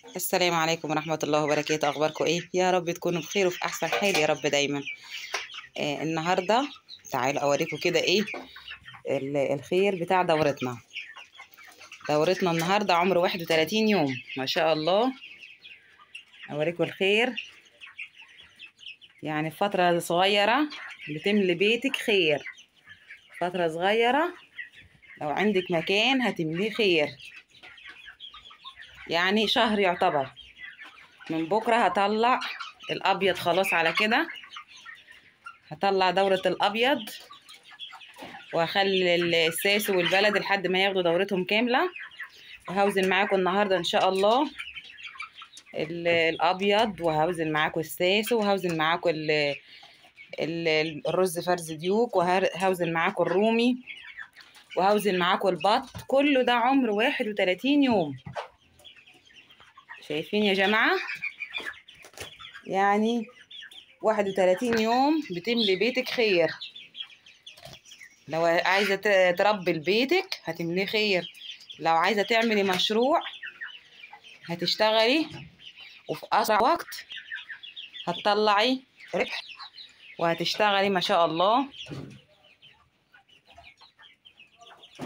السلام عليكم ورحمة الله وبركاته. أخباركم إيه؟ يا رب تكونوا بخير وفي أحسن حال يا رب دايما. النهاردة تعالوا أوريكم كده إيه الخير بتاع دورتنا النهاردة عمر 31 يوم ما شاء الله. أوريكم الخير، يعني فترة صغيرة بتملي بيتك خير. فترة صغيرة لو عندك مكان هتمليه خير، يعني شهر يعتبر. من بكرة هطلع الأبيض خلاص على كده، هطلع دورة الأبيض وهخلي الساسو والبلد لحد ما ياخدوا دورتهم كاملة. وهوزن معاكم النهاردة إن شاء الله الأبيض، وهوزن معاكم الساسو، وهوزن معاكم الرز فرز ديوك، وهوزن معاكم الرومي، وهوزن معاكم البط. كله ده عمر 31 يوم. شايفين يا جماعة؟ يعني 31 يوم بتملي بيتك خير. لو عايزة تربي لبيتك هتمليه خير، لو عايزة تعملي مشروع هتشتغلي وفي أسرع وقت هتطلعي ربح وهتشتغلي ما شاء الله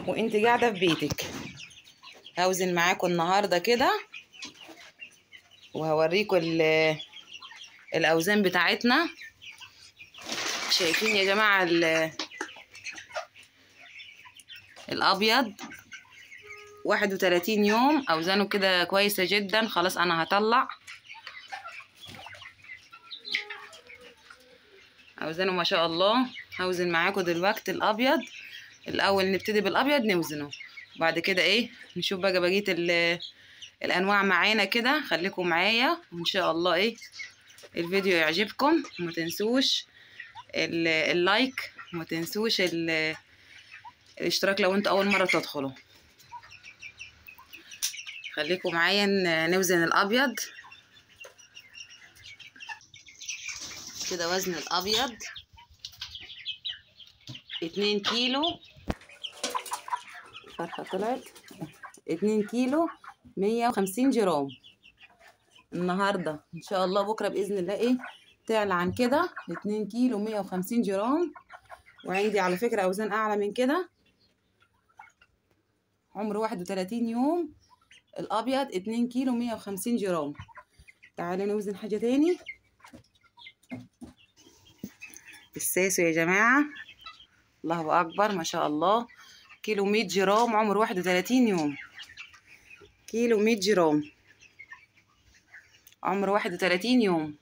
وانت قاعدة في بيتك. هوزن معاكم النهاردة كده وهوريكم الأوزان بتاعتنا. شايفين يا جماعة الأبيض 31 يوم أوزانه كده كويسة جدا. خلاص أنا هطلع أوزانه ما شاء الله. هوزن معاكم دلوقتي الأبيض. الأول نبتدي بالأبيض نوزنه، وبعد كده إيه نشوف بقى بقية الأنواع معانا كده. خليكم معايا وإن شاء الله إيه الفيديو يعجبكم. وما تنسوش اللايك، وما تنسوش الاشتراك لو انتوا أول مرة تدخلوا. خليكم معايا نوزن الأبيض كده. وزن الأبيض 2 كيلو. الفرخة طلعت 2 كيلو 150 جرام النهاردة. إن شاء الله بكرة بإذن الله إيه تعلى عن كده 2 كيلو 150 جرام. وعندي على فكرة أوزان أعلى من كده. عمر 31 يوم الأبيض 2 كيلو 150 جرام. تعالوا نوزن حاجة تاني. الساسو يا جماعة الله أكبر ما شاء الله، كيلو 100 جرام عمر 31 يوم. كيلو 100 جرام عمر 31 يوم.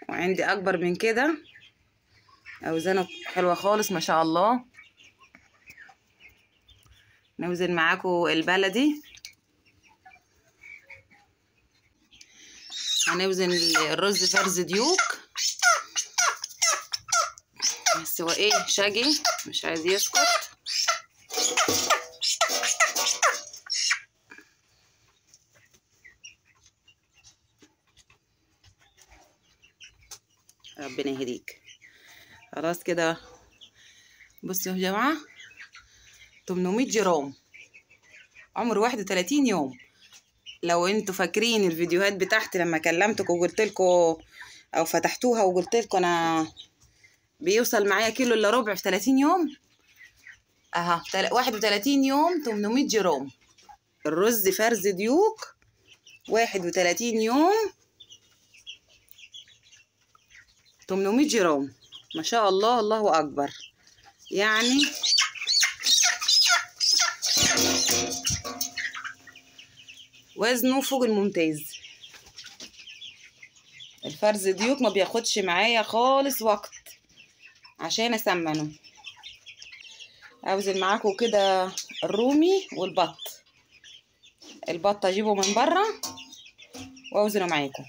وعندي أكبر من كده أوزانه حلوة خالص ما شاء الله. نوزن معاكم البلدي. هنوزن الرز فرز ديوك، بس هو ايه شقي مش عايز يسكت. ربنا يهديك. خلاص كده بصوا يا جماعة 800 جرام عمر 31 يوم. لو انتوا فاكرين الفيديوهات بتاعتي لما كلمتكم وقلت لكم او فتحتوها وقلت لكم انا بيوصل معايا كيلو الا ربع في 30 يوم، اها 31 يوم 800 جرام. الرز فرز ديوك 31 يوم 800 جرام ما شاء الله. الله اكبر، يعني وزنه فوق الممتاز. الفرز ديوك ما بياخدش معايا خالص وقت عشان اسمنه. اوزن معاكم كده الرومي والبط. البط اجيبه من بره واوزنه معاكم.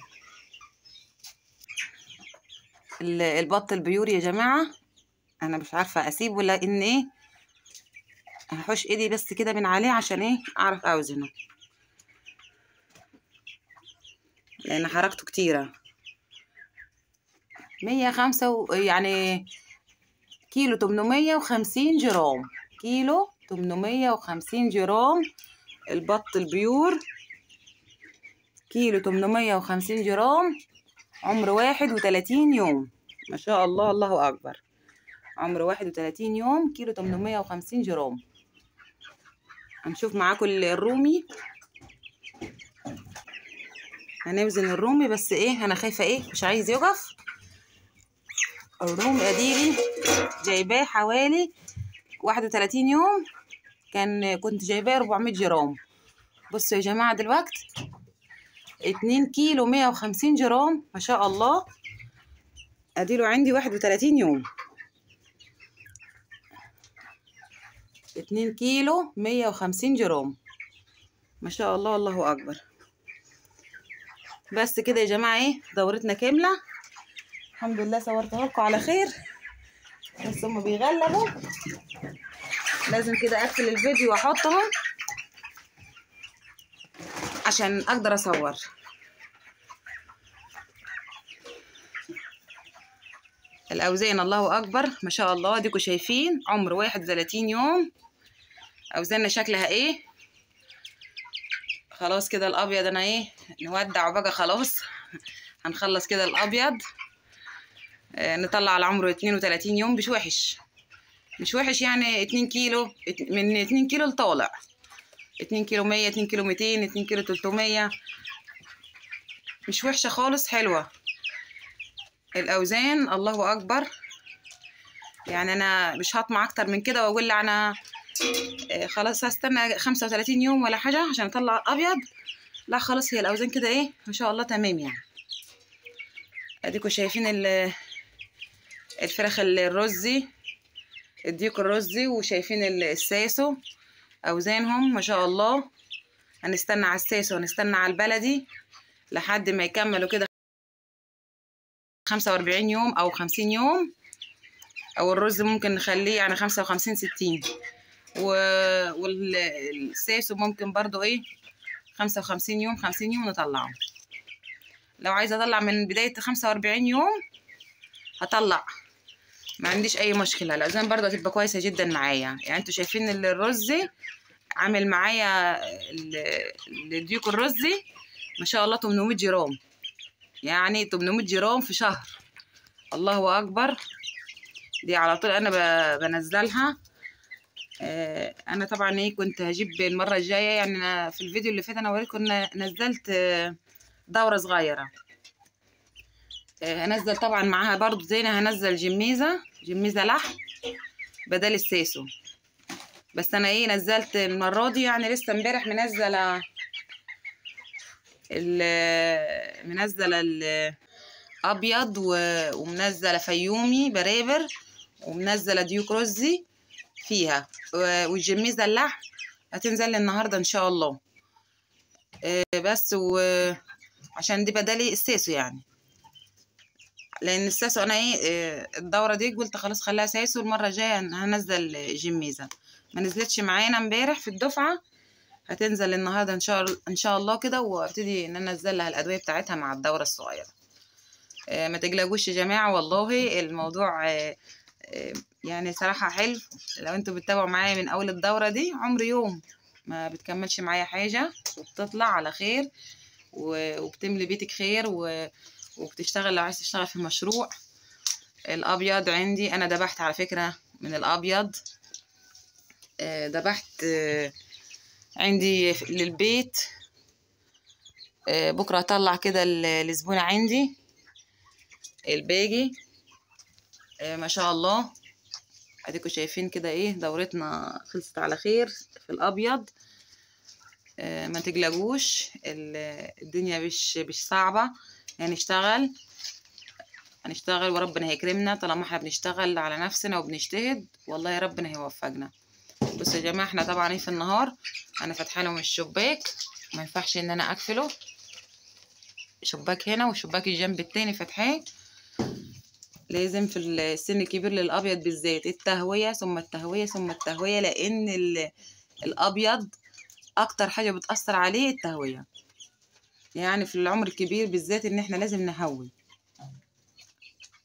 البط البيور يا جماعه انا مش عارفه اسيبه لان ايه هحوش ايدي بس كده من عليه عشان ايه اعرف اوزنه، لان حركته كتيره. 105 يعني كيلو 850 جرام. كيلو 850 جرام البط البيور كيلو 850 جرام، عمر 31 يوم. ما شاء الله، الله أكبر. عمر 31 يوم، كيلو 850 جرام. هنشوف معاكم الرومي، هنوزن الرومي. بس ايه، انا خايفة ايه مش عايز يقف. الرومي اديلي جايباه حوالي 31 يوم، كنت جايباه 400 جرام. بصوا يا جماعة دلوقتي 2 كيلو 150 جرام، ما شاء الله. اديله عندي 31 يوم. 2 كيلو 150 جرام، ما شاء الله، الله اكبر. بس كده يا جماعه، ايه دورتنا كامله الحمد لله. صورتها لكم على خير، بس هما بيغلبوا، لازم كده اقفل الفيديو واحطهم عشان اقدر اصور. الاوزان الله اكبر، ما شاء الله. ديكوا شايفين عمر 31 يوم. اوزاننا شكلها ايه. خلاص كده الابيض انا ايه نودع بقى خلاص. هنخلص كده الابيض. نطلع على عمره 32 يوم. مش وحش، مش وحش يعني. 2 كيلو، من 2 كيلو لطالع. 2 كيلو 100، 2 كيلو 200، 2 كيلو 300، مش وحشة خالص، حلوة الأوزان. الله أكبر. يعني أنا مش هطمع أكتر من كده وأقول أنا خلاص هستنى 35 يوم ولا حاجة عشان أطلع الأبيض. لا خلاص، هي الأوزان كده إيه ما شاء الله تمام يعني. أديكوا شايفين الفراخ الرزي، الديك الرزي، وشايفين الساسو أوزانهم ما شاء الله. هنستنى على الساسو ونستنى على البلدي لحد ما يكملوا كده 45 يوم أو 50 يوم. أو الرز ممكن نخليه يعني 55 60، والساسو ممكن برضو إيه 55 يوم 50 يوم نطلعه. لو عايزة أطلع من بداية 45 يوم هطلع، ما عنديش أي مشكلة. الأوزان برضو هتبقى كويسة جدا معايا. يعني انتوا شايفين الرزي عامل معايا الديك الرزي ما شاء الله 800 جرام، يعني 800 جرام في شهر. الله أكبر. دي على طول أنا بنزلها. أنا طبعا إيه كنت هجيب المرة الجاية، يعني أنا في الفيديو اللي فات أنا وريكم نزلت دورة صغيرة. هنزل طبعا معاها برضو زينة، هنزل جميزة لحم بدل الساسو. بس أنا إيه نزلت المرة دي يعني لسه امبارح منزلة الأبيض، ومنزلة فيومي برابر، ومنزلة ديوك رزي فيها، والجميزة اللحم هتنزل النهاردة إن شاء الله. بس عشان دي بدالي الساسو يعني. لأن الساسو أنا إيه الدورة دي قلت خلاص خليها ساسو، المرة الجاية هنزل جميزة. ما نزلتش معانا امبارح في الدفعة، هتنزل النهاردة إن شاء الله كده، وابتدي إن أنا أنزل لها الأدوية بتاعتها مع الدورة الصغيرة. ما تقلقوش يا جماعة، والله الموضوع يعني صراحة حلو. لو انتوا بتتابعوا معايا من أول الدورة دي، عمر يوم ما بتكملش معايا حاجة، وبتطلع على خير، وبتملي بيتك خير، وبتشتغل لو عايز تشتغل في مشروع. الأبيض عندي أنا دبحت على فكرة من الأبيض، دبحت عندي للبيت. بكرة أطلع كده الزبونة عندي الباقي. ما شاء الله. اديكوا شايفين كده ايه دورتنا خلصت على خير في الابيض. ما تقلقوش، الدنيا مش صعبة. هنشتغل وربنا هيكرمنا. طالما احنا بنشتغل على نفسنا وبنجتهد والله ربنا هيوفقنا. بصوا يا جماعة احنا طبعا ايه في النهار انا فاتحه لهم الشباك، ما ينفعش ان انا اقفله. شباك هنا والشباك الجنب التاني فاتحاه. لازم في السن الكبير للابيض بالذات التهويه ثم التهويه ثم التهويه، لان الابيض اكتر حاجه بتاثر عليه التهويه. يعني في العمر الكبير بالذات ان احنا لازم نهوي.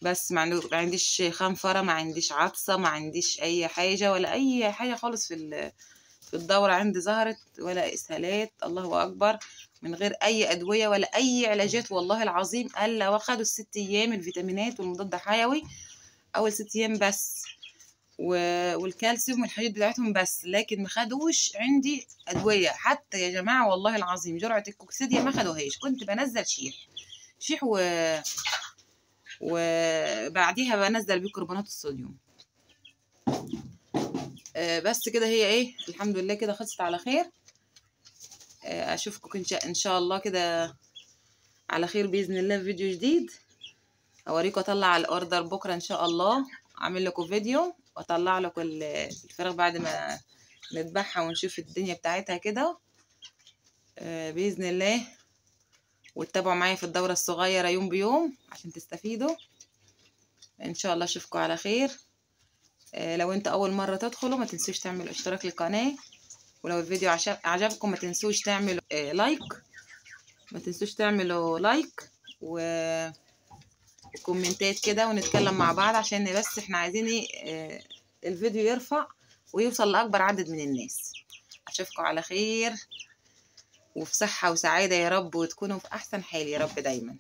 بس ما عنديش خنفره، ما عنديش عطسه، ما عنديش اي حاجه ولا اي حاجه خالص في في الدورة عندي ظهرت ولا اسهالات، الله اكبر، من غير اي ادوية ولا اي علاجات والله العظيم، الا واخدوا ال6 ايام الفيتامينات والمضاد الحيوي، اول 6 ايام بس، والكالسيوم والحاجات بتاعتهم بس، لكن ما خدوش عندي ادويه حتى يا جماعه والله العظيم. جرعه الكوكسيديا ما خدوهاش، كنت بنزل شيح وبعديها بنزل بيكربونات الصوديوم. بس كده هي ايه، الحمد لله كده خلصت على خير. اشوفكم ان شاء الله كده على خير باذن الله في فيديو جديد. اوريكم اطلع الاوردر بكره ان شاء الله، اعمل لكم فيديو واطلع لكم الفراخ بعد ما نذبحها ونشوف الدنيا بتاعتها كده باذن الله. واتبعوا معايا في الدورة الصغيرة يوم بيوم عشان تستفيدوا ان شاء الله. اشوفكم على خير. لو انت اول مرة تدخلوا ما تنسوش تعملوا اشتراك للقناة، ولو الفيديو عجبكم ما تنسوش تعملوا لايك، ما تنسوش تعملوا لايك وكومنتات كده، ونتكلم مع بعض عشان بس احنا عايزين الفيديو يرفع ويوصل لأكبر عدد من الناس. اشوفكم على خير وفي صحة وسعادة يا رب، وتكونوا في أحسن حال يا رب دايما.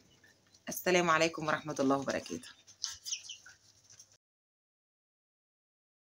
السلام عليكم ورحمة الله وبركاته.